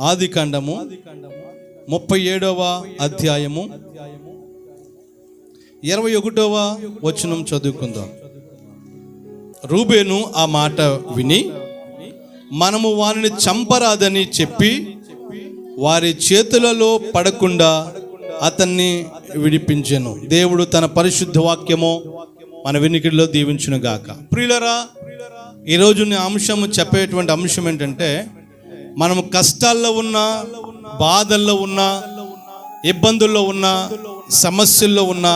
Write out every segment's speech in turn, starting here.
ఆదికాండము 37వ అధ్యాయము 21వ వచనం చదువుకుందాం. రూబేను ఆ మాట విని, మనము వారిని చంపరాదని చెప్పి వారి చేతులలో పడకుండా అతన్ని విడిపించెను. దేవుడు తన పరిశుద్ధ వాక్యము మన వినికిడిలో దీవించును గాక. ప్రియులరా, ఈరోజు అంశము చెప్పేటువంటి అంశం ఏంటంటే, మనము కష్టాల్లో ఉన్నా, బాధల్లో ఉన్నా, ఇబ్బందుల్లో ఉన్నా, సమస్యల్లో ఉన్నా,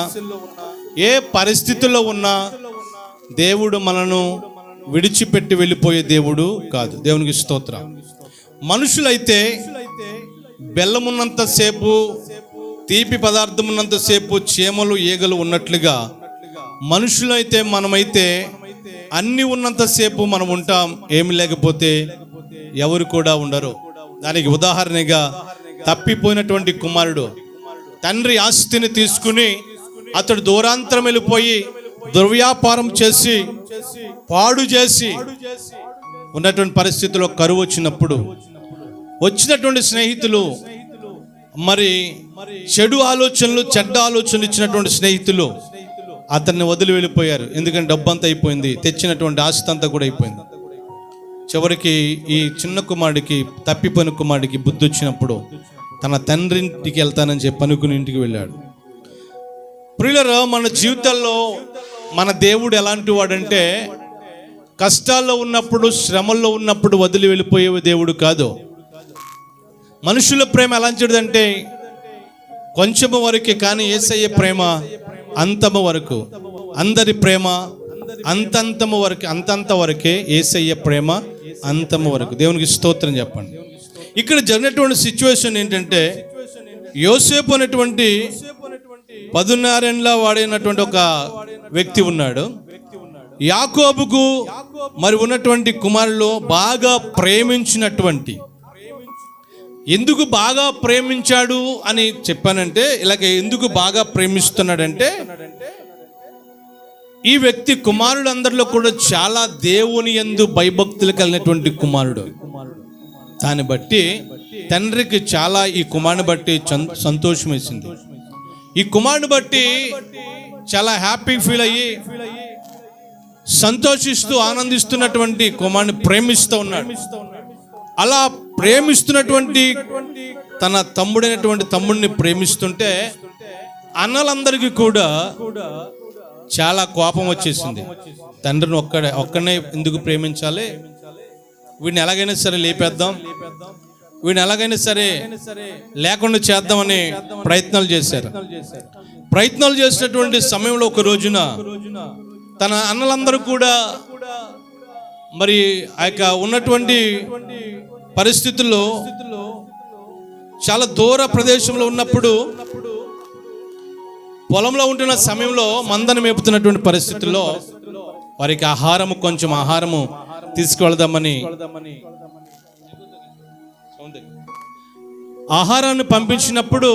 ఏ పరిస్థితుల్లో ఉన్నా దేవుడు మనను విడిచిపెట్టి వెళ్ళిపోయే దేవుడు కాదు. దేవునికి స్తోత్రం. మనుషులైతే బెల్లం ఉన్నంతసేపు, తీపి పదార్థం ఉన్నంతసేపు చీమలు ఈగలు ఉన్నట్లుగా, మనుషులైతే మనమైతే అన్నీ ఉన్నంతసేపు మనం ఉంటాం, ఏమి లేకపోతే ఎవరు కూడా ఉండరు. దానికి ఉదాహరణగా తప్పిపోయినటువంటి కుమారుడు తండ్రి ఆస్తిని తీసుకుని అతడు దూరాంతరం వెళ్ళిపోయి దుర్వ్యాపారం చేసి పాడు చేసి ఉన్నటువంటి పరిస్థితిలో కరువు వచ్చినప్పుడు వచ్చినటువంటి స్నేహితులు, మరి చెడు ఆలోచనలు, చెడ్డ ఆలోచనలు ఇచ్చినటువంటి స్నేహితులు అతన్ని వదిలి వెళ్ళిపోయారు. ఎందుకంటే డబ్బంతా అయిపోయింది, తెచ్చినటువంటి ఆస్తి అంతా కూడా అయిపోయింది. చివరికి ఈ చిన్న కుమారుడికి, తప్పిపోయిన కుమారుడికి బుద్ధి వచ్చినప్పుడు తన తండ్రి ఇంటికి వెళ్తానని చెప్పి అనుకుని ఇంటికి వెళ్ళాడు. ప్రియులారా, మన జీవితాల్లో మన దేవుడు ఎలాంటి వాడంటే, కష్టాల్లో ఉన్నప్పుడు, శ్రమల్లో ఉన్నప్పుడు వదిలి వెళ్ళిపోయే దేవుడు కాదు. మనుషుల ప్రేమ ఎలాంటిదంటే కొంచెము వరకే, కానీ యేసయ్య ప్రేమ అంతము వరకు. అందరి ప్రేమ అంతంతము వరకు, అంతంత వరకే యేసయ్య ప్రేమ అంతము వరకు. దేవునికి స్తోత్రం చెప్పండి. ఇక్కడ జరిగినటువంటి సిచ్యువేషన్ ఏంటంటే, యోసేపు అనేటువంటి 16 ఏళ్ల వాడైనటువంటి ఒక వ్యక్తి ఉన్నాడు. యాకోబుకు మరి ఉన్నటువంటి కుమారులు బాగా ప్రేమించినటువంటి, ఎందుకు బాగా ప్రేమించాడు అని చెప్పానంటే, ఇలాగ ఎందుకు బాగా ప్రేమిస్తున్నాడంటే, ఈ వ్యక్తి కుమారులందరిలో కూడా చాలా దేవుని యందు భయభక్తులు కలిగినటువంటి కుమారుడు. దాన్ని బట్టి తండ్రికి చాలా ఈ కుమారుని బట్టి సంతోషం వేసింది. ఈ కుమారుని బట్టి చాలా హ్యాపీ ఫీల్ అయ్యి సంతోషిస్తూ ఆనందిస్తున్నటువంటి కుమారుని ప్రేమిస్తూ ఉన్నాడు. అలా ప్రేమిస్తున్నటువంటి తన తమ్ముడైనటువంటి తమ్ముడిని ప్రేమిస్తుంటే అన్నలందరికీ కూడా చాలా కోపం వచ్చేసింది. తండ్రిని ఒక్కనే ఎందుకు ప్రేమించాలి, వీడిని ఎలాగైనా సరే లేపేద్దాం, వీడిని ఎలాగైనా సరే లేకుండా చేద్దామని ప్రయత్నాలు చేశారు. ప్రయత్నాలు చేసినటువంటి సమయంలో ఒక రోజున తన అన్నలందరూ కూడా మరి ఆ యొక్క ఉన్నటువంటి పరిస్థితుల్లో చాలా దూర ప్రదేశంలో ఉన్నప్పుడు, పొలంలో ఉంటున్న సమయంలో మందను మేపుతున్నటువంటి పరిస్థితుల్లో వారికి కొంచెం ఆహారము తీసుకువెళదామని ఆహారాన్ని పంపించినప్పుడు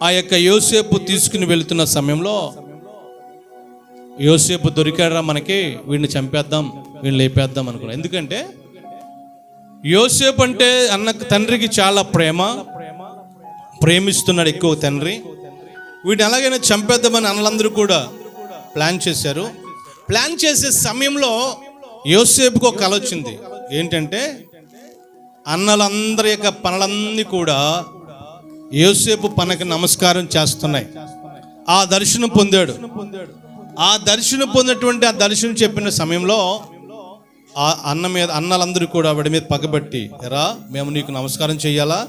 ఆ యొక్క యోసేపు తీసుకుని వెళుతున్న సమయంలో, యోసేపు దొరికాడా మనకి, వీడిని చంపేద్దాం, వీడిని లేపేద్దాం అనుకున్నాడు. ఎందుకంటే యోసేపు అంటే తండ్రికి చాలా ప్రేమిస్తున్నాడు ఎక్కువ తండ్రి. వీడిని ఎలాగైనా చంపేద్దామని అన్నలందరూ కూడా ప్లాన్ చేశారు. ప్లాన్ చేసే సమయంలో యోసేపుకు ఒక కల వచ్చింది. ఏంటంటే, అన్నలందరి యొక్క పనులన్నీ కూడా యోసేపు పనకి నమస్కారం చేస్తున్నాయి. ఆ దర్శనం పొందాడు. ఆ దర్శనం పొందినటువంటి ఆ దర్శనం చెప్పిన సమయంలో ఆ అన్నలందరూ కూడా వాడి మీద పగబట్టి, ఎరా మేము నీకు నమస్కారం చెయ్యాలా,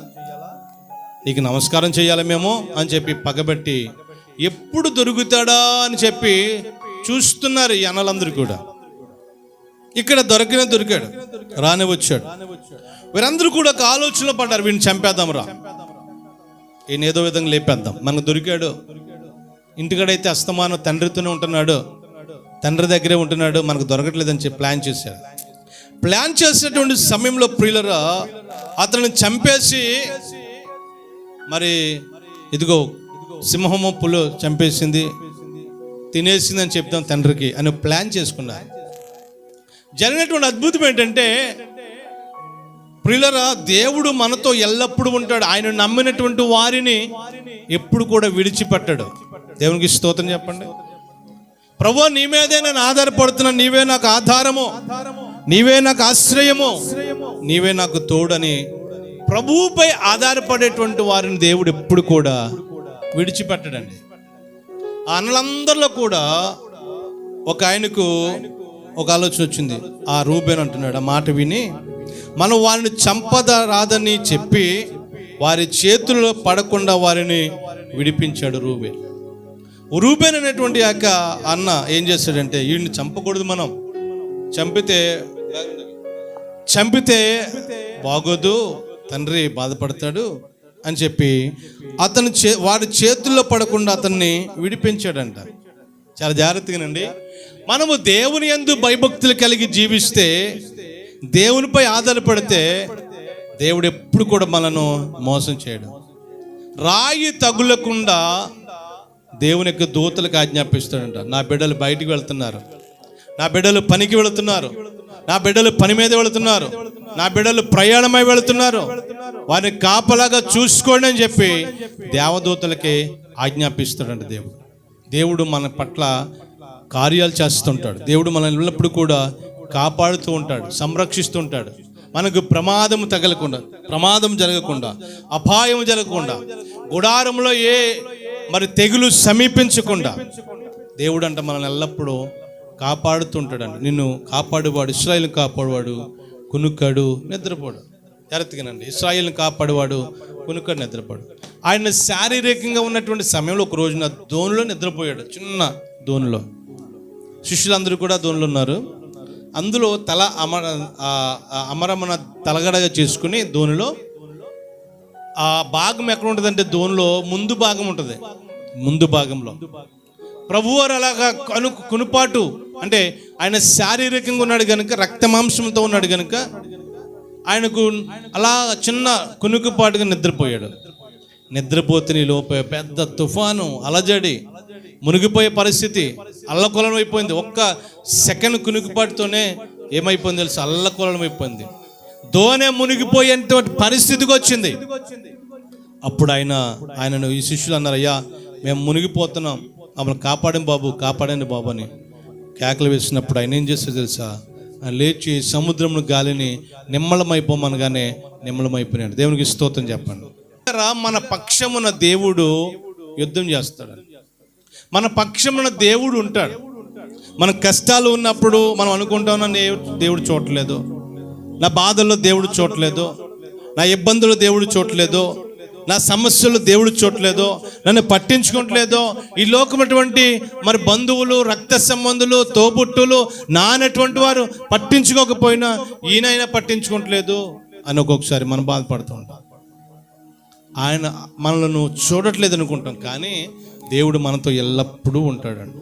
నీకు నమస్కారం చేయాలి మేము అని చెప్పి పగబట్టి, ఎప్పుడు దొరుకుతాడా అని చెప్పి చూస్తున్నారు ఈ అన్నలందరూ కూడా. ఇక్కడ దొరికాడు, రానే వచ్చాడు. వీరందరూ కూడా ఒక ఆలోచనలో పడ్డారు, వీడిని చంపేద్దాం రా, ఈయన ఏదో విధంగా లేపేద్దాం, మనకు దొరికాడు, ఇంటికాడైతే అస్తమానం తండ్రితోనే ఉంటున్నాడు, తండ్రి దగ్గరే ఉంటున్నాడు, మనకు దొరకట్లేదని చెప్పి ప్లాన్ చేశాడు. ప్లాన్ చేసేటువంటి సమయంలో ప్రియులరా, అతన్ని చంపేసి, మరి ఇదిగో సింహము పులు చంపేసింది, తినేసిందని చెప్తాం తండ్రికి అని ప్లాన్ చేసుకున్నారు. జరిగినటువంటి అద్భుతం ఏంటంటే, ప్రియులరా, దేవుడు మనతో ఎల్లప్పుడూ ఉంటాడు. ఆయన నమ్మినటువంటి వారిని ఎప్పుడు కూడా విడిచిపెట్టాడు. దేవునికి స్తోత్రం చెప్పండి. ప్రభువా, నీ మీదే నేను ఆధారపడుతున్నా, నీవే నాకు ఆధారము, నీవే నాకు ఆశ్రయము, నీవే నాకు తోడని ప్రభువుపై ఆధారపడేటువంటి వారిని దేవుడు ఎప్పుడు కూడా విడిచిపెట్టడండి. ఆ అన్నలందరిలో కూడా ఒక ఆయనకు ఒక ఆలోచన వచ్చింది. ఆ రూబేన్ అంటున్నాడు, ఆ మాట విని మనం వారిని చంపద రాదని చెప్పి వారి చేతుల్లో పడకుండా వారిని విడిపించాడు రూబేన్. రూబేన్ అనేటువంటి యొక్క అన్న ఏం చేస్తాడంటే, వీడిని చంపకూడదు, మనం చంపితే బాగోదు, తండ్రి బాధపడతాడు అని చెప్పి అతను వాడి చేతుల్లో పడకుండా అతన్ని విడిపించాడంట. చాలా జాగ్రత్తగానండి. మనము దేవుని యందు భయభక్తులు కలిగి జీవిస్తే, దేవునిపై ఆధారపడితే, దేవుడు ఎప్పుడు కూడా మనను మోసం చేయడు. రాయి తగులకుండా దేవుని యొక్క దూతలకు ఆజ్ఞాపిస్తాడంట. నా బిడ్డలు బయటికి వెళ్తున్నారు, నా బిడ్డలు పనికి వెళుతున్నారు, నా బిడ్డలు పని మీద వెళుతున్నారు, నా బిడ్డలు ప్రయాణమై వెళుతున్నారు, వారిని కాపలాగా చూసుకోండి అని చెప్పి దేవదూతలకి ఆజ్ఞాపిస్తాడంట. దేవుడు మన పట్ల కార్యాలు చేస్తుంటాడు. దేవుడు మనల్ని ఎల్లప్పుడూ కూడా కాపాడుతూ ఉంటాడు, సంరక్షిస్తూ ఉంటాడు. మనకు ప్రమాదం జరగకుండా, అపాయం జరగకుండా, గుడారంలో మరి తెగులు సమీపించకుండా దేవుడు అంట మనల్ని ఎల్లప్పుడూ కాపాడుతుంటాడండి. నిన్ను కాపాడువాడు, ఇశ్రాయేలుని కాపాడువాడు కునుక్కడు నిద్రపోడు. జాగ్రత్తగానండి. ఇశ్రాయేలుని కాపాడువాడు కునుక్కడు నిద్రపోడు. ఆయన శారీరకంగా ఉన్నటువంటి సమయంలో ఒక రోజున దోణిలో నిద్రపోయాడు. చిన్న దోణిలో శిష్యులందరూ కూడా దోణిలో ఉన్నారు. అందులో అమరమన తలగడగా చేసుకుని దోణిలో ఆ భాగం ఎక్కడ ఉంటుందంటే, దోణిలో ముందు భాగం ఉంటుంది. ముందు భాగంలో ప్రభువారు అలాగా కునుపాటు అంటే ఆయన శారీరకంగా ఉన్నాడు కనుక, రక్తమాంసంతో ఉన్నాడు కనుక ఆయనకు అలా చిన్న కునుకుపాటుగా నిద్రపోయాడు. నిద్రపోతుని లోపే పెద్ద తుఫాను, అలజడి, మునిగిపోయే పరిస్థితి, అల్లకొలం అయిపోయింది. ఒక్క సెకండ్ కునుకుపాటుతోనే ఏమైపోయింది తెలుసు, అల్లకొలం అయిపోయింది. దోణె మునిగిపోయేటువంటి పరిస్థితికి వచ్చింది. అప్పుడు ఆయనను ఈ శిష్యులు అన్నారు, అయ్యా మేము మునిగిపోతున్నాం, మమ్మల్ని కాపాడండి బాబు అని కేకలు వేసినప్పుడు ఆయన ఏం చేస్తే తెలుసా, ఆయన లేచి సముద్రంలో గాలిని నిమ్మళమైపోమనగానే నిమ్మళమైపోయినాడు. దేవునికి స్తోత్రం చెప్పండి. మన పక్షమున దేవుడు యుద్ధం చేస్తాడు. మన పక్షమున దేవుడు ఉంటాడు. మన కష్టాలు ఉన్నప్పుడు మనం అనుకుంటాం, దేవుడు చూడలేదు, నా బాధల్లో దేవుడు చూడలేదు, నా ఇబ్బందులు దేవుడు చూడలేదు, నా సమస్యలు దేవుడు చూడలేదు, నన్ను పట్టించుకోవట్లేదు, ఈ లోకమైనటువంటి మరి బంధువులు, రక్త సంబంధులు, తోబుట్టులు, నానటువంటి వారు పట్టించుకోకపోయినా ఈయనైనా పట్టించుకోవట్లేదు అని ఒక్కొక్కసారి మనం బాధపడుతూ ఉంటాం. ఆయన మనల్ని చూడట్లేదు అనుకుంటాం, కానీ దేవుడు మనతో ఎల్లప్పుడూ ఉంటాడండి.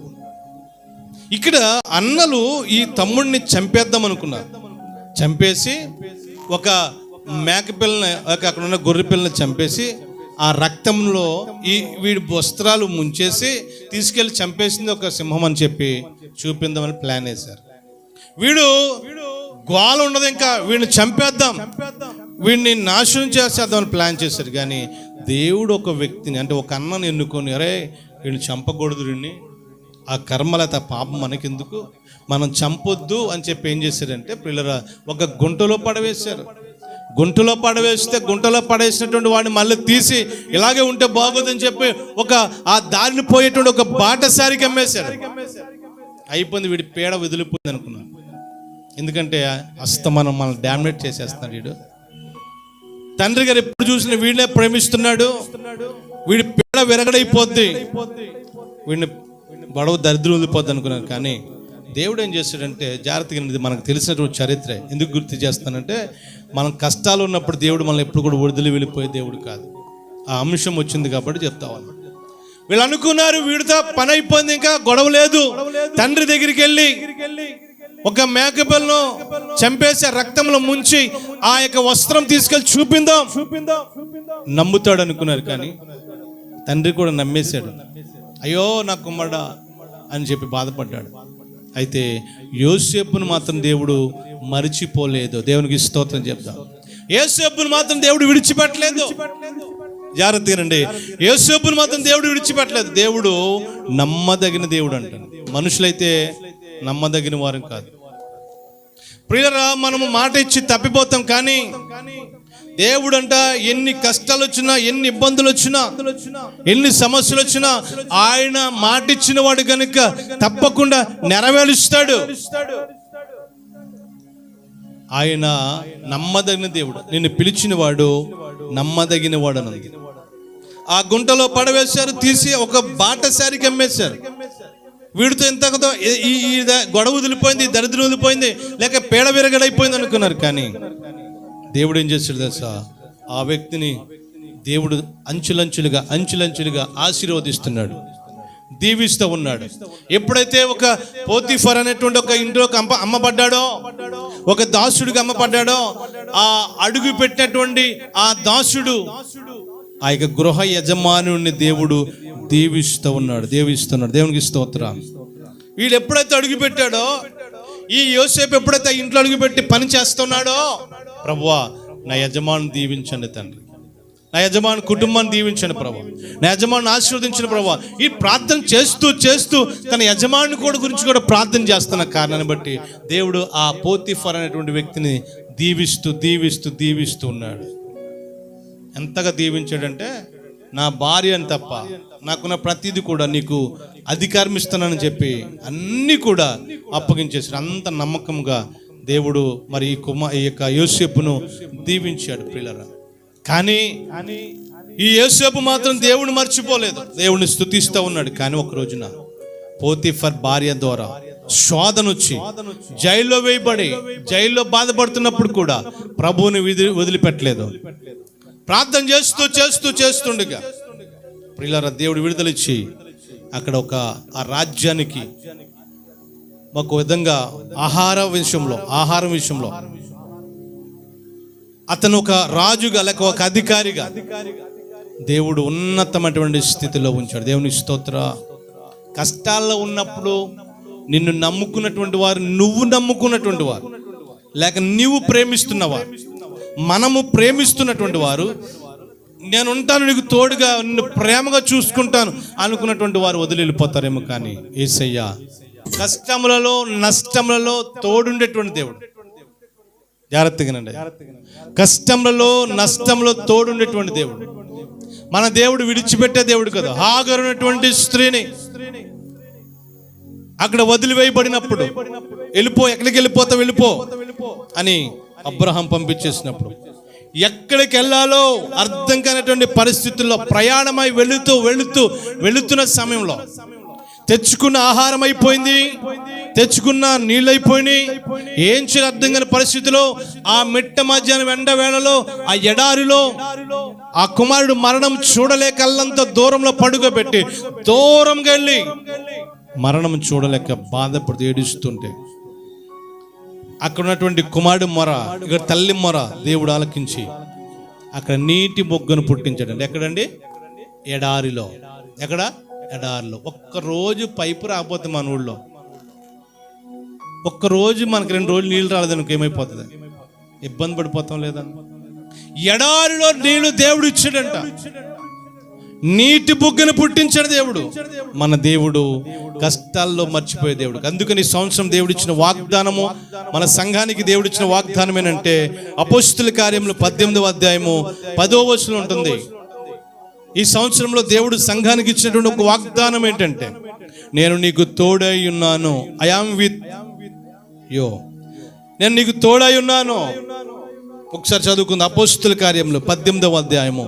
ఇక్కడ అన్నలు ఈ తమ్ముడిని చంపేద్దాం అనుకున్నారు. చంపేసి ఒక మేకపిల్లని, అక్కడ ఉన్న గొర్రె పిల్లని చంపేసి ఆ రక్తంలో వీడి వస్త్రాలు ముంచేసి తీసుకెళ్ళి చంపేసింది ఒక సింహం అని చెప్పి చూపిందామని ప్లాన్ వేశారు. వీడు గోల ఉండదు, ఇంకా వీడిని చంపేద్దాం, వీడిని నాశనం చేసేద్దామని ప్లాన్ చేశారు. కానీ దేవుడు ఒక వ్యక్తిని, అంటే ఒక అన్నని ఎన్నుకొని, అరే వీడిని చంపకూడదు, వీడిని ఆ కర్మలత పాపం మనకెందుకు, మనం చంపొద్దు అని చెప్పి ఏం చేశారంటే, పిల్లరా ఒక గుంటలో పడవేశారు. గుంటలో పడేసినటువంటి వాడిని మళ్ళీ తీసి ఇలాగే ఉంటే బాగోదని చెప్పి ఆ దారిని పోయేటువంటి ఒక బాటసారికి అమ్మేశారు. అయిపోయింది, వీడి పేడ వదిలిపోయింది అనుకున్నాను. ఎందుకంటే అస్తమానం మనల్ని డామినేట్ చేసేస్తున్నాడు వీడు. తండ్రి గారు ఎప్పుడు చూసిన వీడినే ప్రేమిస్తున్నాడు, వీడి పేడ విరగడైపోద్ది, వీడిని గొడవ దరిద్రం వదిలిపోద్ది అనుకున్నాను. కానీ దేవుడు ఏం చేస్తాడంటే, జాగ్రత్తగా, ఇది మనకు తెలిసినటువంటి చరిత్ర. ఎందుకు గుర్తు చేస్తానంటే, మనం కష్టాలు ఉన్నప్పుడు దేవుడు మనల్ని ఎప్పుడు కూడా వదిలి వెళ్ళిపోయే దేవుడు కాదు. ఆ అంశం వచ్చింది కాబట్టి చెప్తా ఉన్నాను. వీళ్ళు అనుకున్నారు వీడితో పని అయిపోయింది, ఇంకా గొడవ లేదు. తండ్రి దగ్గరికి వెళ్ళి ఒక మేకపిల్లను చంపేసి రక్తంలో ముంచి ఆ యొక్క వస్త్రం తీసుకెళ్ళి చూపిందాం, నమ్ముతాడు అనుకున్నారు. కానీ తండ్రి కూడా నమ్మేశాడు. అయ్యో నా కుమ్మడా అని చెప్పి బాధపడ్డాడు. అయితే యోసేపును మాత్రం దేవుడు మరిచిపోలేదు. దేవునికి స్తోత్రం చెప్తాం. యోసేపును మాత్రం దేవుడు విడిచిపెట్టలేదు. జాగ్రత్తగానండి, యోసేపును మాత్రం దేవుడు విడిచిపెట్టలేదు. దేవుడు నమ్మదగిన దేవుడు అంటాడు. మనుషులైతే నమ్మదగిన వారం కాదు. ప్రియులరా, మనము మాట ఇచ్చి తప్పిపోతాం, కానీ దేవుడు అంట ఎన్ని కష్టాలు వచ్చినా, ఎన్ని ఇబ్బందులు వచ్చినా, ఎన్ని సమస్యలు వచ్చినా ఆయన మాట ఇచ్చిన వాడు కనుక తప్పకుండా నెరవేరుస్తాడు. ఆయన నమ్మదగిన దేవుడు. నిన్ను పిలిచిన వాడు నమ్మదగిన వాడు అన్నది. ఆ గుంటలో పడవేశారు, తీసి ఒక బాటసారికి అమ్మేశారు. వీడితో ఎంత ఈ గొడవ వదిలిపోయింది, దరిద్రం వదిలిపోయింది, లేక పేడ విరగడైపోయింది అనుకున్నారు. కానీ దేవుడు ఏం చేశాడు తెలుసా? ఆ వ్యక్తిని దేవుడు అంచులంచులుగా ఆశీర్వదిస్తున్నాడు, దీవిస్తూ ఉన్నాడు. ఎప్పుడైతే ఒక పోతీఫర్ అనేటువంటి ఒక ఇంట్లోకి అమ్మపడ్డాడో, ఒక దాసుడికి అమ్మపడ్డాడో, ఆ అడుగు పెట్టినటువంటి ఆ దాసుడు ఆ యొక్క గృహ యజమానుని దేవుడు దీవిస్తున్నాడు. దేవునికి స్తోత్రం. వీడు ఎప్పుడైతే అడుగు పెట్టాడో, ఈ యోసేపు ఎప్పుడైతే ఇంట్లో అడుగు పెట్టి పని చేస్తున్నాడో, ప్రభువా నా యజమాను దీవించండి తండ్రి, నా యజమాని కుటుంబాన్ని దీవించండి ప్రభు, నా యజమాని ఆశీర్వదించండి ప్రభు. ఈ ప్రార్థన చేస్తూ తన యజమాని గురించి కూడా ప్రార్థన చేస్తున్న కారణాన్ని బట్టి దేవుడు ఆ పోతీఫర్ అనేటువంటి వ్యక్తిని దీవిస్తూ ఉన్నాడు. ఎంతగా దీవించాడంటే, నా భార్యని తప్ప నాకున్న ప్రతిదీ కూడా నీకు అధికారం ఇస్తానని చెప్పి అన్నీ కూడా అప్పగించేసాడు. అంత నమ్మకంగా దేవుడు మరి ఈ యొక్క యోసేపును దీవించాడు ప్రియులారా. కానీ ఈ యోసేపు మాత్రం దేవుని మర్చిపోలేదు, దేవుని స్తుతిస్తూ ఉన్నాడు. కానీ ఒక రోజున పోతీఫర్ భార్య ద్వారా శోధన వచ్చి జైల్లో వేయబడి, జైల్లో బాధపడుతున్నప్పుడు కూడా ప్రభువుని వదిలిపెట్టలేదు. ప్రార్థన చేస్తుండగా ప్రియులారా, దేవుడు విడుదలిచ్చి అక్కడ ఆ రాజ్యానికి ఒక విధంగా ఆహారం విషయంలో అతను ఒక రాజుగా లేక ఒక అధికారిగా దేవుడు ఉన్నతమైనటువంటి స్థితిలో ఉంచాడు. దేవుని స్తోత్ర. కష్టాల్లో ఉన్నప్పుడు నిన్ను నమ్ముకున్నటువంటి వారు, నువ్వు నమ్ముకున్నటువంటి వారు, లేక నీవు ప్రేమిస్తున్నవారు, మనము ప్రేమిస్తున్నటువంటి వారు, నేను ఉంటాను నీకు తోడుగా, నిన్ను ప్రేమగా చూసుకుంటాను అనుకున్నటువంటి వారు వదిలి వెళ్ళిపోతారేమో. కానీ యేసయ్య కష్టములలో నష్టములలో తోడుండేటువంటి దేవుడు. జాగ్రత్తగానండి, కష్టములలో నష్టంలో తోడుండేటువంటి దేవుడు. మన దేవుడు విడిచిపెట్టే దేవుడు కదా. హాగరు అనేటువంటి స్త్రీని అక్కడ వదిలివేయబడినప్పుడు ఎక్కడికి వెళ్ళిపో అని అబ్రహాం పంపించేసినప్పుడు, ఎక్కడికి వెళ్ళాలో అర్థం కానటువంటి పరిస్థితుల్లో ప్రయాణమై వెళుతున్న సమయంలో తెచ్చుకున్న ఆహారం అయిపోయింది, తెచ్చుకున్న నీళ్ళు అయిపోయినాయి. ఏం చేయాలి అర్థం కాని పరిస్థితిలో ఆ మిట్ట మధ్యాహ్నం ఎండ వేళలో ఆ ఎడారిలో ఆ కుమారుడు మరణం చూడలేక అల్లంత దూరంలో పడుకోబెట్టి దూరంగా వెళ్ళి మరణం చూడలేక బాధపడుతూ ఏడుస్తుంటే అక్కడ ఉన్నటువంటి కుమారుడు మొర, ఇక్కడ తల్లి మొర దేవుడు ఆలకించి అక్కడ నీటి మొగ్గను పుట్టించాడండి. ఎక్కడండి? ఎడారిలో. ఎడారిలో. ఒక్కరోజు పైపు రాకపోతే మన ఊళ్ళో, ఒక్కరోజు మనకి 2 రోజులు నీళ్ళు రాలేదనుకో ఏమైపోతుంది? ఇబ్బంది పడిపోతాం లేదా? ఎడారిలో నీళ్లు దేవుడు ఇచ్చాడంట, నీటి బుగ్గను పుట్టించాడు దేవుడు. మన దేవుడు కష్టాల్లో మర్చిపోయే దేవుడు. అందుకని ఈ సంవత్సరం దేవుడిచ్చిన వాగ్దానము, మన సంఘానికి దేవుడిచ్చిన వాగ్దానం ఏంటంటే, అపోస్తుల కార్యములు 18వ అధ్యాయము 10వ వచనం ఉంటుంది. ఈ సంవత్సరంలో దేవుడు సంఘానికి ఇచ్చినటువంటి ఒక వాగ్దానం ఏంటంటే, నేను నీకు తోడై ఉన్నాను. I am with you. నేను నీకు తోడై ఉన్నాను. ఒకసారి చదువుకుంది అపోస్తుల కార్యములు 18వ అధ్యాయము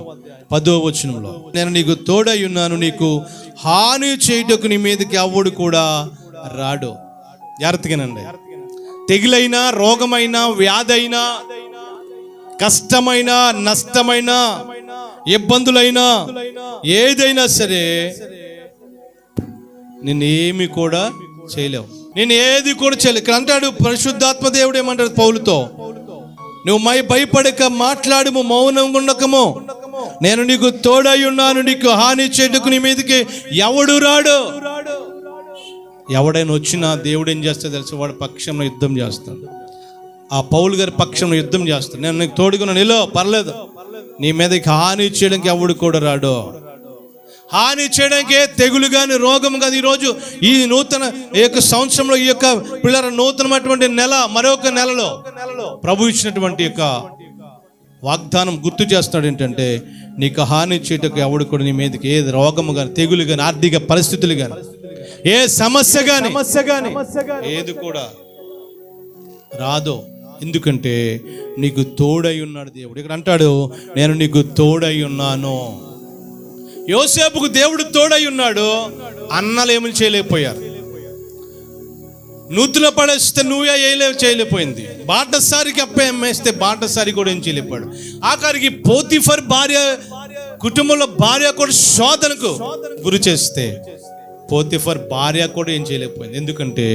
10వ వచనంలో, నేను నీకు తోడై ఉన్నాను, నీకు హాని చేయుటకు నీ మీదకి ఎవడు కూడా రాడు. జాగ్రత్తగానండి. తెగులైనా, రోగమైనా, వ్యాధైనా, కష్టమైనా, నష్టమైనా, ఇబ్బందులైనా, ఏదైనా సరే నిన్నేమి కూడా చేయలేవు. నేను ఏది కూడా చేయలేవు. ఇక్కడ అంటాడు పరిశుద్ధాత్మ దేవుడు ఏమంటాడు పౌలుతో, నువ్వు భయపడక మాట్లాడుము, మౌనంగా ఉండకము, నేను నీకు తోడై ఉన్నాను, నీకు హాని చేయటకు నీ మీదకి ఎవడు రాడు. ఎవడైనా వచ్చినా దేవుడు ఏం చేస్తా తెలుసు, వాడు పక్షంలో యుద్ధం చేస్తాడు. ఆ పౌలు గారి పక్షంలో యుద్ధం చేస్తాడు. నేను నీకు తోడుకున్నాను, నిలో పర్లేదు, నీ మీదకి హాని చేయడానికి ఎవడు కూడా రాడు. హాని చేయడానికి తెగులు కానీ రోగం కానీ ఈరోజు ఈ నూతన ఈ యొక్క సంవత్సరంలో ఈ యొక్క పిల్లల నూతనమైనటువంటి నెల మరొక నెలలో ప్రభు ఇచ్చినటువంటి యొక్క వాగ్దానం గుర్తు చేస్తున్నాడు. ఏంటంటే నీకు హాని చేయటకు ఎవడు కూడా నీ మీదకి ఏ రోగము కానీ తెగులు కానీ ఆర్థిక పరిస్థితులు కానీ ఏ సమస్య కానీ ఏది కూడా రాదు. ఎందుకంటే నీకు తోడై ఉన్నాడు దేవుడు. ఇక్కడ అంటాడు, నేను నీకు తోడై ఉన్నాను. యోసేపుకు దేవుడు తోడై ఉన్నాడు. అన్నలు ఏమని చేయలేకపోయారు. నూతులో పడేస్తే నువ్వే చేయలేకపోయింది. బాటసారికి అమ్మేస్తే బాటసారి కూడా ఏం చేయలేపాడు. ఆఖరికి పోతిఫర్ భార్య కుటుంబంలో భార్య కూడా శోధనకు గురి చేస్తే పోతిఫర్ భార్య కూడా ఏం చేయలేకపోయింది. ఎందుకంటే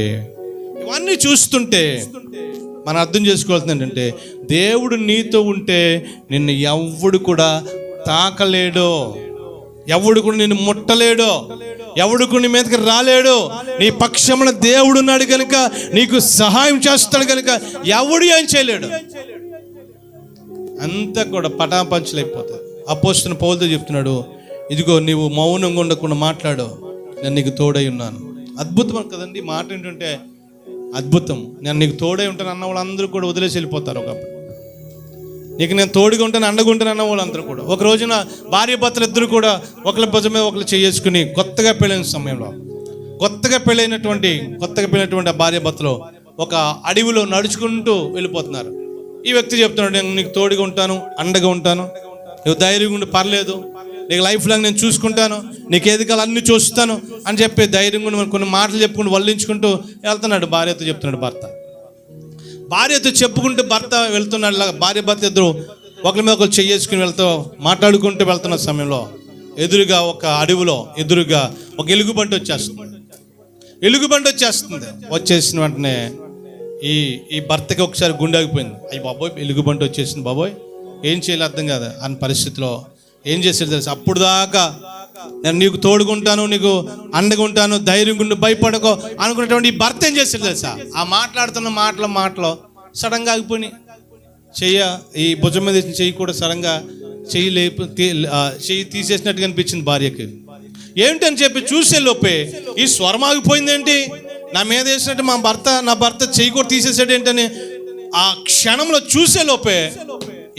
ఇవన్నీ చూస్తుంటే మనం అర్థం చేసుకోవాల్సింది ఏంటంటే దేవుడు నీతో ఉంటే నిన్ను ఎవడు కూడా తాకలేడు, ఎవడు కూడా నిన్ను ముట్టలేడు, ఎవడు కూడా నీ మీదకి రాలేడు. నీ పక్షమున దేవుడు ఉన్నాడు కనుక నీకు సహాయం చేస్తాడు కనుక ఎవడు ఏం చేయలేడు. అంతా కూడా పటాపంచలైపోతుంది. అపోస్తలుడైన పౌలుతో చెప్తున్నాడు, ఇదిగో నీవు మౌనంగా ఉండకుండా మాట్లాడు, నేను నీకు తోడై ఉన్నాను. అద్భుతం కదండి మాట ఏంటంటే అద్భుతం. నేను నీకు తోడై ఉంటాను అన్న వాళ్ళందరూ కూడా వదిలేసి వెళ్ళిపోతారు. ఒకప్పుడు నీకు నేను తోడుగా ఉంటాను అండగా ఉంటాను అన్న వాళ్ళందరూ కూడా ఒక రోజున భార్య భర్తలు ఇద్దరు కూడా ఒకరి భుజం మీద ఒకరు చేసుకుని కొత్తగా పెళ్ళైన సమయంలో కొత్తగా పెళ్ళైనటువంటి ఆ భార్య భర్తలు ఒక అడవిలో నడుచుకుంటూ వెళ్ళిపోతున్నారు. ఈ వ్యక్తి చెప్తున్నాడు, నేను నీకు తోడుగా ఉంటాను, అండగా ఉంటాను, నువ్వు ధైర్యంగా ఉండి పర్లేదు, నీకు లైఫ్ లాంగ్ నేను చూసుకుంటాను, నీకు ఏది కాలం అన్ని చూస్తాను అని చెప్పి ధైర్యంగా కొన్ని మాటలు చెప్పుకుంటూ వల్లించుకుంటూ వెళ్తున్నాడు. భార్యతో చెప్తున్నాడు భర్త. భార్యతో చెప్పుకుంటూ భర్త వెళ్తున్నాడు. భార్య భర్త ఇద్దరు ఒకరి మీద ఒకరు చేసుకుని మాట్లాడుకుంటూ వెళ్తున్న సమయంలో ఎదురుగా ఒక అడవిలో ఎదురుగా ఒక ఎలుగుబంటి వచ్చేస్తుంది. వచ్చేసిన వెంటనే ఈ భర్తకి ఒకసారి గుండె ఆగిపోయింది. అయ్యి బాబోయ్, ఎలుగుబంటి వచ్చేసింది బాబోయ్, ఏం చేయాలి అర్థం కాదు అన్న పరిస్థితిలో ఏం చేశాడు తెలుసు. అప్పుడు దాకా నేను నీకు తోడుకుంటాను, నీకు అండగా ఉంటాను, ధైర్యం గుండు, భయపడకో అనుకున్నటువంటి ఈ భర్త ఏం చేశాడు తెలుసా, ఆ మాట్లాడుతున్న మాటలో సడన్గా ఆగిపోయి ఈ భుజం మీద చెయ్యి కూడా సడన్గా చెయ్యి తీసేసినట్టుగా అనిపించింది భార్యకి. ఏమిటని చెప్పి చూసే లోపే ఈ స్వరం ఆగిపోయింది. ఏంటి నా మీద వేసినట్టు నా భర్త చెయ్యి కూడా తీసేసాడు ఏంటని ఆ క్షణంలో చూసే లోపే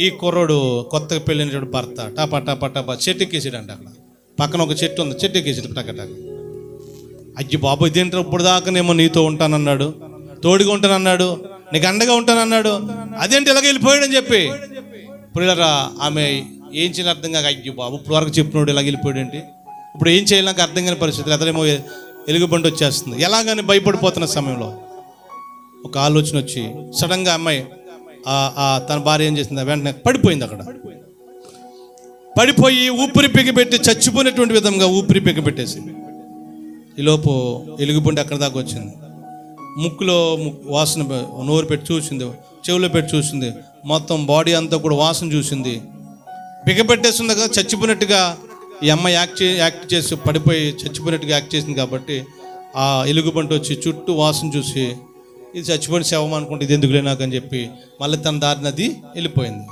ఈ కుర్రోడు కొత్తగా పెళ్ళినటువంటి భర్త టపా చెట్టు ఎక్కేసాడు అంట. అక్కడ పక్కన ఒక చెట్టు ఉంది, చెట్టు ఎక్కేసాడు టక. అయ్యి బాబు ఇదేంటారు, ఇప్పుడు దాకానేమో నీతో ఉంటానన్నాడు, తోడుగా ఉంటానన్నాడు, నీకు అండగా ఉంటానన్నాడు, అదేంటి ఇలాగ వెళ్ళిపోయాడని చెప్పి ఇప్పుడు ఆమె ఏం చేయాలి అర్థం కాక, అయ్యి బాబు ఇప్పుడు వరకు చెప్పినోడు ఇలాగ వెళ్ళిపోయాడేంటి, ఇప్పుడు ఏం చేయాలి నాకు అర్థం కాని పరిస్థితులు, అతనేమో ఎలుగుబంటి వచ్చేస్తుంది. ఎలాగని భయపడిపోతున్న సమయంలో ఒక ఆలోచన వచ్చి సడన్గా అమ్మాయి తన భార్య ఏం చేసింది, వెంటనే పడిపోయింది. అక్కడ పడిపోయి ఊపిరి బిగబెట్టి చచ్చిపోయినటువంటి విధంగా ఊపిరి బిగబెట్టేసి ఈలోపు ఎలుగుబంటి అక్కడ దాకా వచ్చింది. ముక్కులో వాసన నోరు పెట్టి చూసింది, చెవులో పెట్టి చూసింది, మొత్తం బాడీ అంతా కూడా వాసన చూసింది. బిగబెట్టేసింది కదా, చచ్చిపోయినట్టుగా ఈ అమ్మాయి యాక్ట్ చేసి పడిపోయి చచ్చిపోయినట్టుగా యాక్ట్ చేసింది. కాబట్టి ఆ ఎలుగుబంటి వచ్చి చుట్టూ వాసన చూసి ఇది చచ్చిపోయిన శవం అనుకుంటే ఇది ఎందుకులే నాకు అని చెప్పి మళ్ళీ తన దారిని అది వెళ్ళిపోయింది.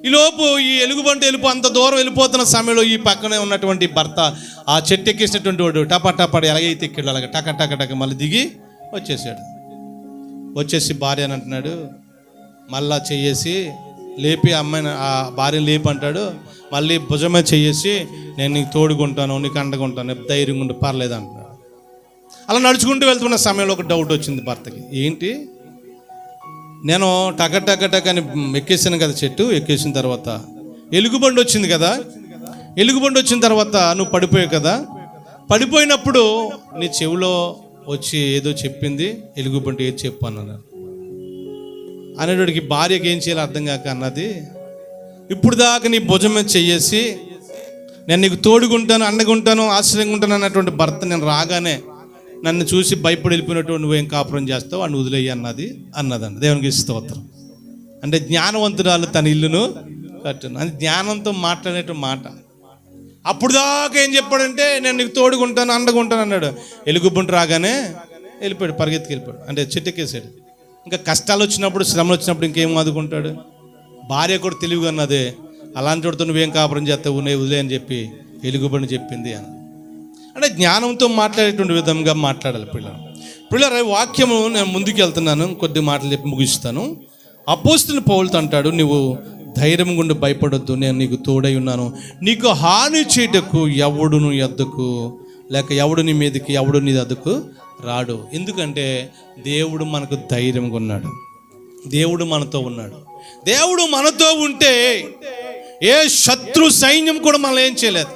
ఈలోపు ఈ ఎలుగుబంటి అంత దూరం వెళ్ళిపోతున్న సమయంలో ఈ పక్కనే ఉన్నటువంటి భర్త ఆ చెట్టు ఎక్కేసినటువంటి వాడు టపాటపడి ఎలాగైతే ఎక్కాడు అలాగే టక మళ్ళీ దిగి వచ్చేసి భార్య అని అంటున్నాడు. మళ్ళా చెయ్యేసి లేపి అమ్మాయిని ఆ భార్యను లేపి అంటాడు. మళ్ళీ భుజమే చెయ్యేసి నేను నీకు తోడుకుంటాను, నీకు అండగా ఉంటాను, ధైర్యంగా ఉండి పర్లేదు అంటున్నాడు. అలా నడుచుకుంటూ వెళ్తున్న సమయంలో ఒక డౌట్ వచ్చింది భర్తకి. ఏంటి, నేను టక అని ఎక్కేసాను కదా చెట్టు, ఎక్కేసిన తర్వాత ఎలుగుబండి వచ్చింది కదా, ఎలుగుబండి వచ్చిన తర్వాత నువ్వు పడిపోయావు కదా, పడిపోయినప్పుడు నీ చెవిలో వచ్చి ఏదో చెప్పింది, ఎలుగుబంటి ఏది చెప్పు అన్నాను అనేటోడికి భార్యకి ఏం చేయాలో అర్థం కాక అన్నది, ఇప్పుడు దాకా నీ భుజం మీద చెయ్యేసి నేను నీకు తోడుకుంటాను, అండగా ఉంటాను, ఆశ్రయంగా ఉంటాను అన్నటువంటి భర్త నేను రాగానే నన్ను చూసి భయపడి వెళ్ళిపోయినటువంటి నువ్వేం కాపురం చేస్తావు అని వదిలేయి అన్నదండి. దేవునికి స్తోత్రం. అంటే జ్ఞానవంతురాలు తన ఇల్లును కట్టును అని జ్ఞానంతో మాట్లాడేట మాట. అప్పుడు దాకా ఏం చెప్పాడంటే నేను నీకు తోడుకుంటాను, అండగా ఉంటాను అన్నాడు. ఎలుగుబంటి రాగానే వెళ్ళిపోయాడు, పరిగెత్తుకు వెళ్ళిపోయాడు, అంటే చెట్టెక్కేసాడు. ఇంకా కష్టాలు వచ్చినప్పుడు, శ్రమలు వచ్చినప్పుడు ఇంకేం ఆదుకుంటాడు? భార్య కూడా తెలివిగా అన్నదే, అలాంటి వాడితో నువ్వేం కాపురం చేస్తావు, వదిలే అని చెప్పి ఎలుగుబడిని చెప్పింది అని. అంటే జ్ఞానంతో మాట్లాడేటువంటి విధంగా మాట్లాడాలి పిల్లలు. వాక్యము నేను ముందుకు వెళ్తున్నాను, కొద్ది మాటలు చెప్పి ముగిస్తాను. అపోస్తలుడైన పౌలుతో అంటాడు, నువ్వు ధైర్యం గుండి భయపడొద్దు, నేను నీకు తోడై ఉన్నాను, నీకు హాని చేయటకు ఎవడు నీ యొద్దకు, లేక ఎవడు నీ మీదకి, ఎవడు నీ వద్దకు రాడు. ఎందుకంటే దేవుడు మనకు ధైర్యంగా ఉన్నాడు, దేవుడు మనతో ఉన్నాడు. దేవుడు మనతో ఉంటే ఏ శత్రు సైన్యం కూడా మనల్ని ఏం చేయలేదు.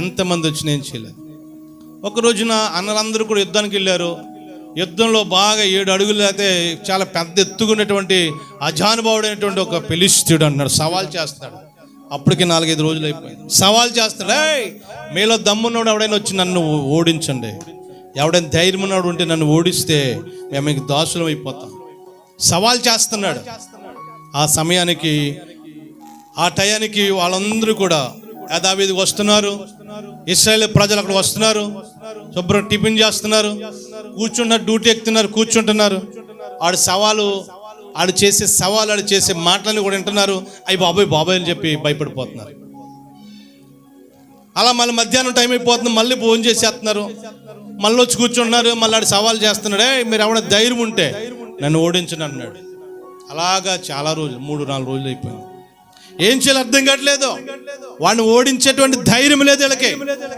ఎంతమంది వచ్చినా ఏం చేయలేదు. ఒక రోజున అన్నలందరూ కూడా యుద్ధానికి వెళ్ళారు. యుద్ధంలో బాగా 7 అడుగులు అయితే చాలా పెద్ద ఎత్తుకున్నటువంటి అజానుభావుడైనటువంటి ఒక ఫిలిష్తీయుడు అన్నాడు, సవాల్ చేస్తాడు. అప్పటికి 4-5 రోజులు అయిపోయింది. సవాల్ చేస్తాడు, మీలో దమ్మున్నాడు ఎవడైనా వచ్చి నన్ను ఓడించండి, ఎవడైనా ధైర్యం ఉన్నాడు ఉంటే నన్ను ఓడిస్తే మేము మీకు దాసులం అయిపోతాం. సవాల్ చేస్తున్నాడు. ఆ సమయానికి, ఆ టయానికి వాళ్ళందరూ కూడా యథావిధిగా వస్తున్నారు. ఇశ్రాయేల్ ప్రజలు అక్కడ వస్తున్నారు, శుభ్రం టిఫిన్ చేస్తున్నారు, కూర్చుంటున్నారు, డ్యూటీ ఎక్కుతున్నారు, కూర్చుంటున్నారు. ఆడు చేసే మాటలని కూడా వింటున్నారు. అయ్యి బాబాయ్ అని చెప్పి భయపడిపోతున్నారు. అలా మళ్ళీ మధ్యాహ్నం టైం అయిపోతుంది, మళ్ళీ భోజనం చేసేస్తున్నారు, మళ్ళీ వచ్చి కూర్చుంటున్నారు. మళ్ళీ ఆడు సవాల్ చేస్తున్నాడు, మీరు ఎవరైనా ధైర్యం ఉంటే నన్ను ఓడించండి అన్నాడు. అలాగా చాలా రోజులు, 3-4 రోజులు అయిపోయింది. ఏం చేయాలి అర్థం కావట్లేదు. వాడిని ఓడించేటువంటి ధైర్యం లేదు వీళ్ళకి,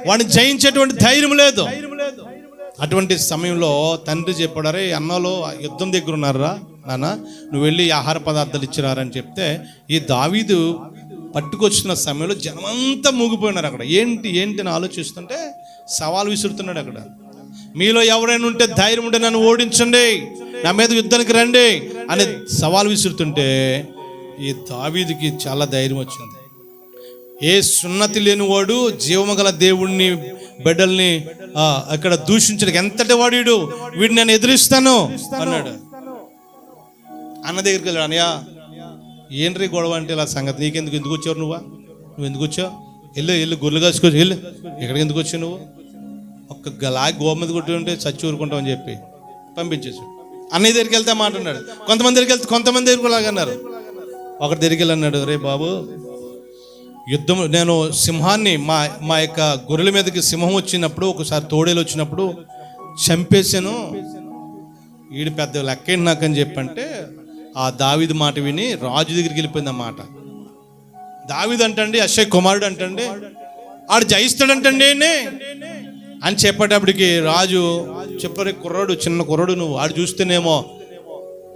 వాడిని జయించేటువంటి ధైర్యం లేదు. అటువంటి సమయంలో తండ్రి చెప్పాడు, అరే అన్నలో యుద్ధం దగ్గర ఉన్నారా నాన్న, నువ్వు వెళ్ళి ఆహార పదార్థాలు ఇచ్చినారని చెప్తే, ఈ దావీదు పట్టుకొచ్చిన సమయంలో జనమంతా మూగిపోయినారు. అక్కడ ఏంటి అని ఆలోచిస్తుంటే సవాల్ విసురుతున్నాడు. అక్కడ మీలో ఎవరైనా ఉంటే ధైర్యం ఉంటే నన్ను ఓడించండి, నా మీద యుద్ధానికి రండి అని సవాల్ విసురుతుంటే ఈ దావీదుకి చాలా ధైర్యం వచ్చింది. ఏ సున్నతి లేనివాడు జీవము గల దేవుణ్ణి బిడ్డల్ని అక్కడ దూషించడానికి ఎంతటి వాడు, వీడిని నేను ఎదిరిస్తాను అన్నాడు. అన్న దగ్గరికి వెళ్ళాడు, అన్నయ్య ఏంట్రీ గొడవ అంటే ఇలా సంగతి, ఎందుకు వచ్చావు నువ్వు ఎందుకు వచ్చావు, వెళ్ళు గొర్రెలు కాసుకోవచ్చు, వెళ్ళు, ఎక్కడికి ఎందుకు వచ్చావు నువ్వు, ఒక్క లాగి గోవ మీద కొట్టుంటే చచ్చి ఊరుకుంటావు అని చెప్పి పంపించేసి అన్నయ్య దగ్గరికి వెళ్తే మాట అన్నాడు. కొంతమంది దగ్గరికి లాగన్నారు. ఒకటి దగ్గరికి వెళ్ళి అన్నాడు, రే బాబు, యుద్ధం నేను సింహాన్ని మా యొక్క గొర్రెల మీదకి సింహం వచ్చినప్పుడు, ఒకసారి తోడేలు వచ్చినప్పుడు చంపేశాను, వీడు పెద్ద లెక్కేంటి నాకని చెప్పంటే ఆ దావీదు మాట విని రాజు దగ్గరికి వెళ్ళిపోయింది. ఆ మాట దావీదు అంటండి, అక్షయ్ కుమారుడు అంటండి, ఆడు జయిస్తాడంటండి అని చెప్పేటప్పటికి రాజు చెప్పరే, కుర్రాడు, చిన్న కుర్రాడు నువ్వు, ఆడు చూస్తేనేమో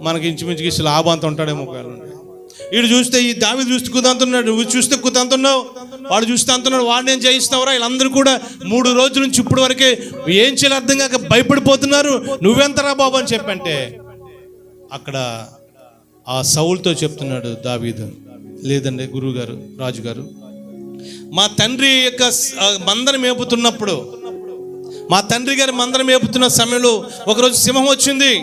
మనకి ఇంచుమించుకి లాభం అంత ఉంటాడేమో, వీడు చూస్తే ఈ దావీదు చూస్తే కుదంతున్నాడు, నువ్వు చూస్తే కుదంతున్నావు, వాడు చూస్తే అంటున్నాడు, వాడు నేను జయిస్తావురా. వీళ్ళందరూ కూడా 3 రోజుల నుంచి ఇప్పటి వరకే ఏం చేయాలి అర్థం కాక భయపడిపోతున్నారు, నువ్వెంతరా బాబు అని చెప్పంటే అక్కడ ఆ సౌలుతో చెప్తున్నాడు దావీదు, లేదండి గురువుగారు, రాజుగారు, మా తండ్రి యొక్క మందను మేపుతున్నప్పుడు, మా తండ్రి గారి మందరం మేపుతున్న సమయంలో ఒకరోజు సింహం వచ్చింది,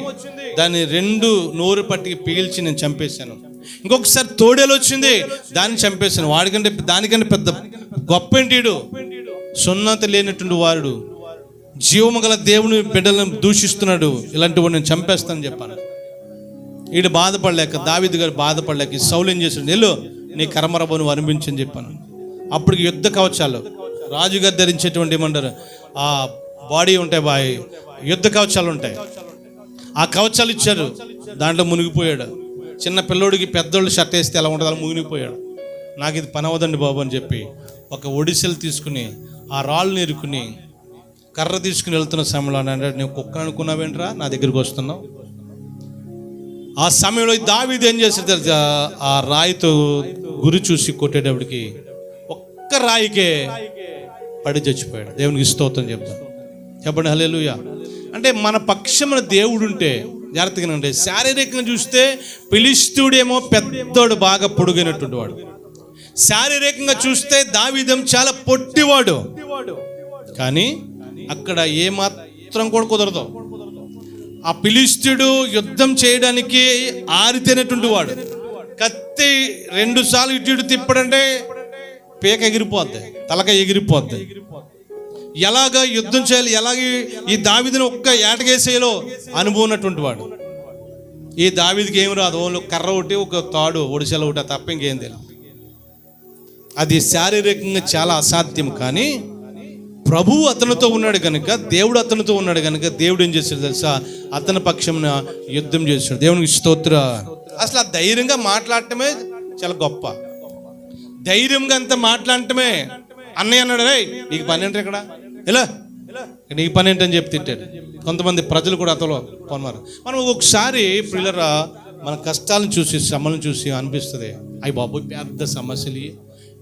దాన్ని 2 నోరు పట్టి పీల్చి నేను చంపేశాను. ఇంకొకసారి తోడేలు వచ్చింది, దాన్ని చంపేశాను. దానికంటే పెద్ద గొప్ప ఏంటిడు, సున్నతి లేనటువంటి వాడు, జీవము గల దేవుని బిడ్డలను దూషిస్తున్నాడు, ఇలాంటి వాడు నేను చంపేస్తానని చెప్పాను. వీడు బాధపడలేక, దావీదు గారు బాధపడలేక సౌలు ఏం చేశాడు, వెళ్ళు నీ కర్మరబోను అనిపించని చెప్పాను. అప్పటికి యుద్ధ కవచాలు రాజుగారు ధరించేటువంటి ఏమంటారు, ఆ బాడీ ఉంటాయి, యుద్ధ కవచాలు ఉంటాయి, ఆ కవచాలు ఇచ్చారు. దాంట్లో మునిగిపోయాడు. చిన్న పిల్లోడికి పెద్దోళ్ళు షర్ట్ వేస్తే ఎలా ఉంటుంది, అలా మునిగిపోయాడు. నాకు ఇది పని అవ్వదండి బాబు అని చెప్పి ఒక ఒడిసెలు తీసుకుని ఆ రాళ్ళని ఎరుకుని కర్ర తీసుకుని వెళ్తున్న సమయంలో అంటే, నేను కుక్కను అనుకున్నావేంట్రా నా దగ్గరికి వస్తున్నావు. ఆ సమయంలో దావీదు ఏం చేశాడు, ఆ రాయితో గురి చూసి కొట్టేటప్పటికి ఒక్క రాయికే పడి చచ్చిపోయాడు. దేవునికి స్తోత్రం చెప్తాను, చెప్పండి హల్లెలూయా. అంటే మన పక్షమున దేవుడు ఉంటే జాగ్రత్తగా ఉంటే, శారీరకంగా చూస్తే ఫిలిష్తీయుడేమో పెద్దోడు, బాగా పొడుగైనటువంటి వాడు. శారీరకంగా చూస్తే దావీదు చాలా పొట్టివాడు. కానీ అక్కడ ఏమాత్రం కూడా కుదరదు. ఆ ఫిలిష్తీయుడు యుద్ధం చేయడానికి ఆరితేనటువంటి వాడు. కత్తి 2 సార్లు ఇటు తిప్పడంటే పేక ఎగిరిపోద్ది, తలక ఎగిరిపోద్ది. ఎలాగ యుద్ధం చేయాలి, ఎలాగ ఈ దావీదుని ఒక్క ఏటకేసేలో అనుభవం ఉన్నటువంటి వాడు. ఈ దావీదుకి ఏమి రాదు, ఓన్లీ కర్ర ఒకటి, ఒక తాడు, ఒడిసెల ఒకటి తప్ప ఇంకేం తెలియదు. అది శారీరకంగా చాలా అసాధ్యం. కానీ ప్రభువు అతనితో ఉన్నాడు కనుక, దేవుడు అతనితో ఉన్నాడు కనుక దేవుడు ఏం చేశాడు తెలుసా? అతని పక్షంన యుద్ధం చేశాడు. దేవునికి స్తోత్ర. అసలు ఆ ధైర్యంగా మాట్లాడటమే చాలా గొప్ప. ధైర్యంగా అంత మాట్లాడటమే. అన్నయ్య అన్నాడు, రే నీకు పని ఏంటి ఇక్కడ, ఇలా నీకు పని ఏంటని చెప్పి తిట్టాడు. కొంతమంది ప్రజలు కూడా అతలో పొన్నారు. మనం ఒకసారి పిల్లరా మన కష్టాలను చూసి, శ్రమలను చూసి అనిపిస్తుంది, అయ్యి బాబు పెద్ద సమస్యలు,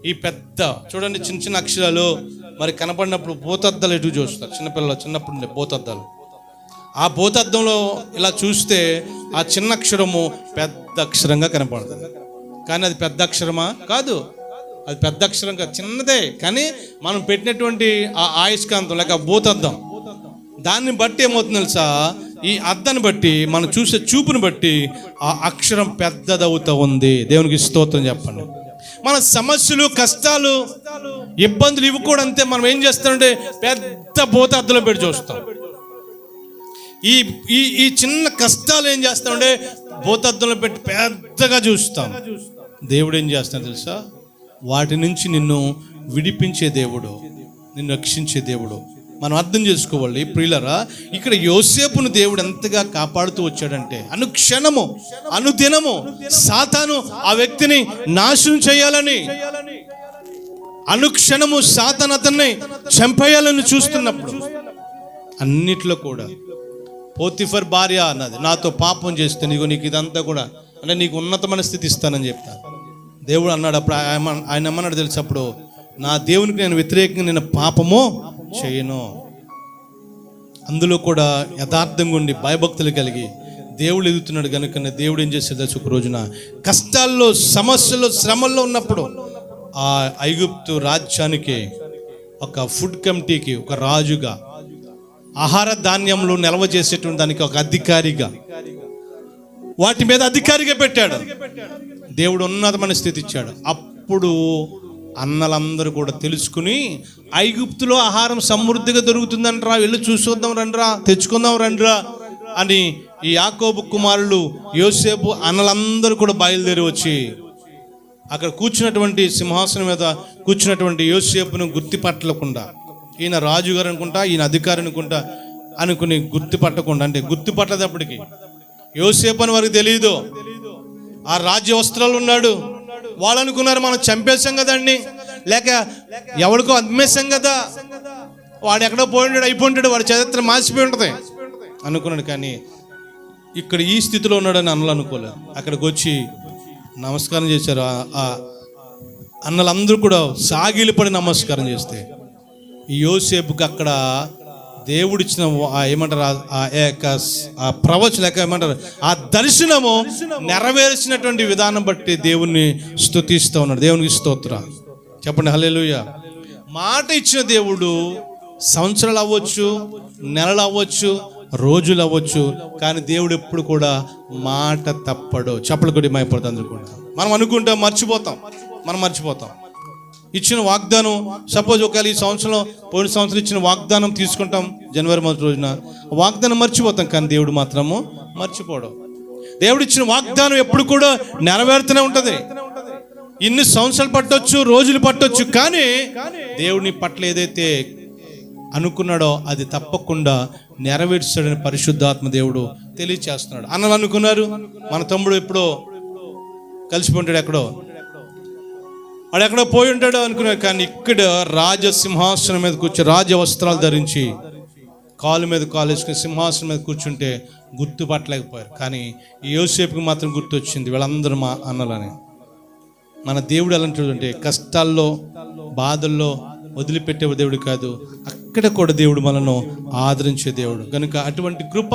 ఈ పెద్ద చూడండి చిన్న చిన్న అక్షరాలు మరి కనపడినప్పుడు భూతద్దాలు ఎటు చూస్తారు చిన్నపిల్లలు, చిన్నప్పుడు ఉండే భూతద్దాలు. ఆ భూతద్దంలో ఇలా చూస్తే ఆ చిన్న అక్షరము పెద్ద అక్షరంగా కనపడుతుంది. కానీ అది పెద్ద అక్షరమా? కాదు, అది పెద్ద అక్షరం కాదు, చిన్నదే. కానీ మనం పెట్టినటువంటి ఆ ఆయుష్కాంతం లేక భూతద్దం, దాన్ని బట్టి ఏమవుతుంది తెలుసా? ఈ అద్దాన్ని బట్టి మనం చూసే చూపుని బట్టి ఆ అక్షరం పెద్దదవుతూ ఉంది. దేవునికి స్తోత్రం చెప్పండి. మన సమస్యలు, కష్టాలు, ఇబ్బందులు ఇవి కూడా అంతే. మనం ఏం చేస్తామంటే పెద్ద భూతద్దంలో పెట్టి చూస్తాం. ఈ ఈ ఈ చిన్న కష్టాలు ఏం చేస్తామంటే భూతద్దంలో పెట్టి పెద్దగా చూస్తాం. దేవుడు ఏం చేస్తాడు తెలుసా? వాటి నుంచి నిన్ను విడిపించే దేవుడు, నిన్ను రక్షించే దేవుడు. మనం అర్థం చేసుకోవాలి ప్రియులరా. ఇక్కడ యోసేపును దేవుడు ఎంతగా కాపాడుతూ వచ్చాడంటే, అనుక్షణము అనుదినము సాతాను ఆ వ్యక్తిని నాశనం చేయాలని, అనుక్షణము సాతాను అతన్ని చంపేయాలని చూస్తున్నప్పుడు అన్నిట్లో కూడా పోతిఫర్ భార్య అన్నది, నాతో పాపం చేస్తే నీకు ఇదంతా కూడా అంటే నీకు ఉన్నతమైన స్థితి ఇస్తానని చెప్తాను. దేవుడు అన్నాడు. అప్పుడు ఆయన ఏమన్నాడు తెలుసు? అప్పుడు నా దేవునికి నేను వ్యతిరేకంగా నేను పాపము చేయను. అందులో కూడా యథార్థంగా ఉండి భయభక్తులు కలిగి దేవుడు ఎదుగుతున్నాడు కనుక దేవుడు ఏం చేశాడు తెలుసు? ఒక రోజున కష్టాల్లో, సమస్యల్లో, శ్రమల్లో ఉన్నప్పుడు ఆ ఐగుప్తు రాజ్యానికి ఒక ఫుడ్ కమిటీకి ఒక రాజుగా, ఆహార ధాన్యంలో నిల్వ చేసేటువంటి దానికి ఒక అధికారిగా, వాటి మీద అధికారిగా పెట్టాడు. దేవుడు ఉన్నతమైన స్థితి ఇచ్చాడు. అప్పుడు అన్నలందరూ కూడా తెలుసుకుని, ఐగుప్తులో ఆహారం సమృద్ధిగా దొరుకుతుందంటరా, వెళ్ళి చూసొద్దాం రండిరా, తెచ్చుకుందాం రండిరా అని ఈ యాకోబు కుమారులు యోసేపు అన్నలందరూ కూడా బయలుదేరి వచ్చి అక్కడ కూర్చున్నటువంటి సింహాసనం మీద కూర్చున్నటువంటి యోసేపును గుర్తుపట్టకుండా, ఈయన రాజుగారు అనుకుంటా, ఈయన అధికారి అనుకుంటా అనుకుని గుర్తుపట్టకుండా, అంటే గుర్తుపట్టేటప్పటికి యోసేపు అని వారికి తెలియదు. ఆ రాజ్య వస్త్రాలు ఉన్నాడు. వాళ్ళు అనుకున్నారు మనం చంపేశాం కదండి, లేక ఎవరికో అమ్మేశాం కదా, వాడు ఎక్కడో పోయింటాడు, అయిపోయింటాడు, వాడి చరిత్ర మాసిపోయి ఉంటుంది అనుకున్నాడు. కానీ ఇక్కడ ఈ స్థితిలో ఉన్నాడని అన్నలు అనుకోలేదు. అక్కడికి వచ్చి నమస్కారం చేశారు. ఆ అన్నలందరూ కూడా సాగిలిపడి నమస్కారం చేస్తే ఈ యోసేపుకి అక్కడ దేవుడిచ్చిన ఏమంటారు ఆ ప్రవచనం లేక ఏమంటారు ఆ దర్శనము నెరవేర్చినటువంటి విధానం బట్టి దేవుణ్ణి స్తుతిస్తూ ఉన్నాడు. దేవునికి స్తోత్రం చెప్పండి, హల్లెలూయా. మాట ఇచ్చిన దేవుడు సంవత్సరాలు అవ్వచ్చు, నెలలు అవ్వచ్చు, రోజులు అవ్వచ్చు, కానీ దేవుడు ఎప్పుడు కూడా మాట తప్పడు. చెప్పలు కొద్ది మైపడుతుంది. అందరూ కూడా మనం అనుకుంటాం, మనం మర్చిపోతాం. ఇచ్చిన వాగ్దానం, సపోజ్ ఒకవేళ ఈ సంవత్సరం పోయిన సంవత్సరం ఇచ్చిన వాగ్దానం తీసుకుంటాం జనవరి 1 రోజున, వాగ్దానం మర్చిపోతాం. కానీ దేవుడు మాత్రము మర్చిపోవడం. దేవుడు ఇచ్చిన వాగ్దానం ఎప్పుడు కూడా నెరవేరుతూనే ఉంటుంది. ఇన్ని సంవత్సరాలు పట్టొచ్చు, రోజులు పట్టొచ్చు, కానీ దేవుని పట్ల ఏదైతే అనుకున్నాడో అది తప్పకుండా నెరవేర్చాడని పరిశుద్ధాత్మ దేవుడు తెలియచేస్తున్నాడు. అన్నలు అనుకున్నారు మన తమ్ముడు ఎప్పుడో కలిసిపోంటాడు, వాడు ఎక్కడో పోయి ఉంటాడో అనుకున్నారు. కానీ ఇక్కడ రాజసింహాసనం మీద కూర్చొని, రాజ వస్త్రాలు ధరించి, కాలు మీద కాలు వేసుకుని సింహాసనం మీద కూర్చుంటే గుర్తుపట్టలేకపోయారు. కానీ ఈ యోసేపుకి మాత్రం గుర్తొచ్చింది వీళ్ళందరూ మా అన్నలని. మన దేవుడు ఎలాంటి అంటే కష్టాల్లో, బాధల్లో వదిలిపెట్టే దేవుడు కాదు, అక్కడ కూడా దేవుడు మనను ఆదరించే దేవుడు. కనుక అటువంటి కృప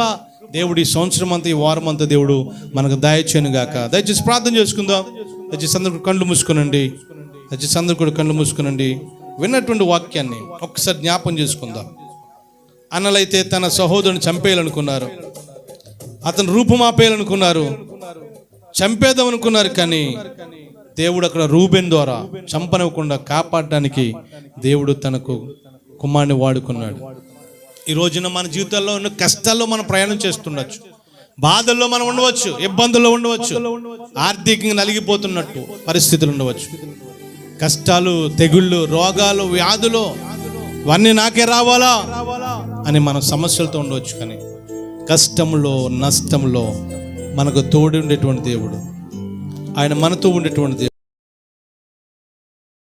దేవుడు ఈ సంవత్సరం అంతా, ఈ వారం అంతా దేవుడు మనకు దయచేయను గాక. దయచేసి ప్రార్థన చేసుకుందాం. దయచేసి అందరూ కళ్ళు మూసుకునండి. దయచేసి అందరూ కూడా కళ్ళు మూసుకునండి. విన్నటువంటి వాక్యాన్ని ఒక్కసారి జ్ఞాపం చేసుకుందాం. అన్నలైతే తన సహోదరుని చంపేయాలనుకున్నారు, అతను రూపుమాపేయాలనుకున్నారు, చంపేద్దాం అనుకున్నారు. కానీ దేవుడు అక్కడ రూబెన్ ద్వారా చంపనివ్వకుండా కాపాడడానికి దేవుడు తనకు కుమారుని వాడుకున్నాడు. ఈ రోజున మన జీవితాల్లో ఉన్న కష్టాల్లో మనం ప్రయాణం చేస్తుండొచ్చు. బాధల్లో మనం ఉండవచ్చు, ఇబ్బందుల్లో ఉండవచ్చు, ఆర్థికంగా నలిగిపోతున్నట్టు పరిస్థితులు ఉండవచ్చు, కష్టాలు, తెగుళ్ళు, రోగాలు, వ్యాధులు ఇవన్నీ నాకే రావాలా అని మనం సమస్యలతో ఉండవచ్చు. కానీ కష్టంలో, నష్టంలో మనకు తోడు ఉండేటువంటి దేవుడు, ఆయన మనతో ఉండేటువంటి దేవుడు.